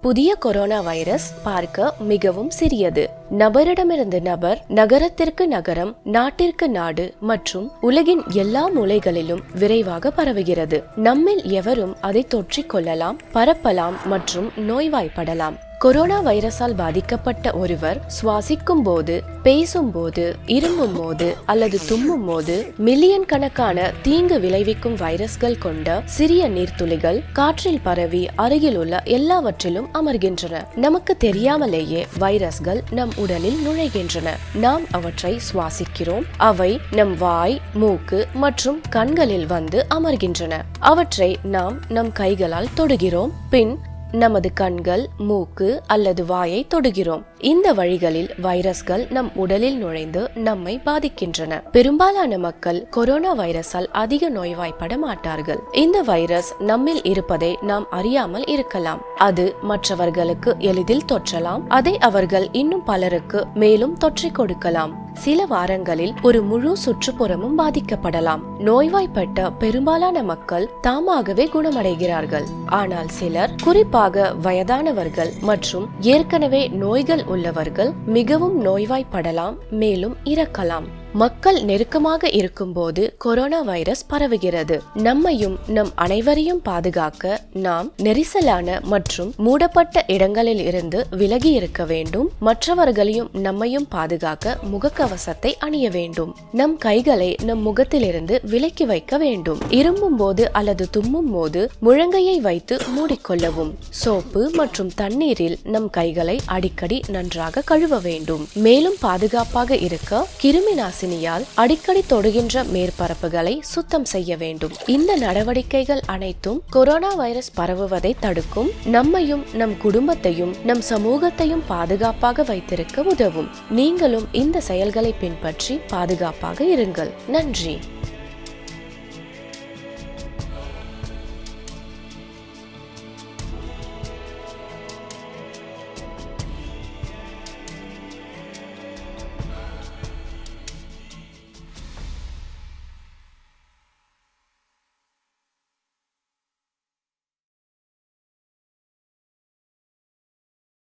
புதிய corona virus பார்க்க மிகவும் சிறியது. நபரிடமிருந்து நபர், நகரத்திற்கு நகரம், நாட்டிற்கு நாடு மற்றும் உலகின் எல்லா மூலைகளிலும் விரைவாக பரவுகிறது. நம்மில் எவரும் அதை தொற்றிக் கொள்ளலாம், பரப்பலாம் மற்றும் நோய்வாய்ப்படலாம். கொரோனா வைரஸால் பாதிக்கப்பட்ட ஒருவர் சுவாசிக்கும் போது, பேசும் போது, இருமும் போது அல்லது தும்மும் போது மில்லியன் கணக்கான தீங்கு விளைவிக்கும் வைரஸ்கள் கொண்ட சிறிய நீர்த்துளிகள் காற்றில் பரவி அருகில் உள்ள எல்லாவற்றிலும் அமர்கின்றன. நமக்கு தெரியாமலேயே வைரஸ்கள் நம் உடலில் நுழைகின்றன. நாம் அவற்றை சுவாசிக்கிறோம். அவை நம் வாய், மூக்கு மற்றும் கண்களில் வந்து அமர்கின்றன. அவற்றை நாம் நம் கைகளால் தொடுகிறோம். பின் நமது கண்கள், மூக்கு அல்லது வாயை தொடுகிறோம். இந்த வழிகளில் வைரஸ்கள் நம் உடலில் நுழைந்து நம்மை பாதிக்கின்றன. பெரும்பாலான மக்கள் கொரோனா வைரஸால் அதிக நோய்வாய்ப்பட மாட்டார்கள். இந்த வைரஸ் நம்மில் இருப்பதை நாம் அறியாமல் இருக்கலாம். அது மற்றவர்களுக்கு எளிதில் தொற்றலாம். அதை அவர்கள் இன்னும் பலருக்கு மேலும் தொற்றிக் கொடுக்கலாம். சில வாரங்களில் ஒரு முழு சுற்றுப்புறமும் பாதிக்கப்படலாம். நோய்வாய்ப்பட்ட பெரும்பாலான மக்கள் தாமாகவே குணமடைகிறார்கள். ஆனால் சிலர், குறிப்பாக வயதானவர்கள் மற்றும் ஏற்கனவே நோய்கள் உள்ளவர்கள் மிகவும் நோய்வாய்ப்படலாம், மேலும் இறக்கலாம். மக்கள் நெருக்கமாக இருக்கும்போது கொரோனா வைரஸ் பரவுகிறது. நம்மையும் நம் அனைவரையும் பாதுகாக்க நாம் நெரிசலான மற்றும் மூடப்பட்ட இடங்களில் இருந்து விலகி இருக்க வேண்டும். மற்றவர்களையும் நம்மையும் பாதுகாக்க முகக்கவசத்தை அணிய வேண்டும். நம் கைகளை நம் முகத்திலிருந்து விலக்கி வைக்க வேண்டும். இருமும் போது அல்லது தும்மும் போது முழங்கையை வைத்து மூடிக்கொள்ளவும். சோப்பு மற்றும் தண்ணீரில் நம் கைகளை அடிக்கடி நன்றாக கழுவ வேண்டும். மேலும் பாதுகாப்பாக இருக்க கிருமி நாசினியால் அடிக்கடி தொடுகின்ற மேற்பரப்புகளை சுத்தம் செய்ய வேண்டும். இந்த நடவடிக்கைகள் அனைத்தும் கொரோனா வைரஸ் பரவுவதை தடுக்கும். நம்மையும் நம் குடும்பத்தையும் நம் சமூகத்தையும் பாதுகாப்பாக வைத்திருக்க உதவும். நீங்களும் இந்த செயல்களை பின்பற்றி பாதுகாப்பாக இருங்கள். நன்றி.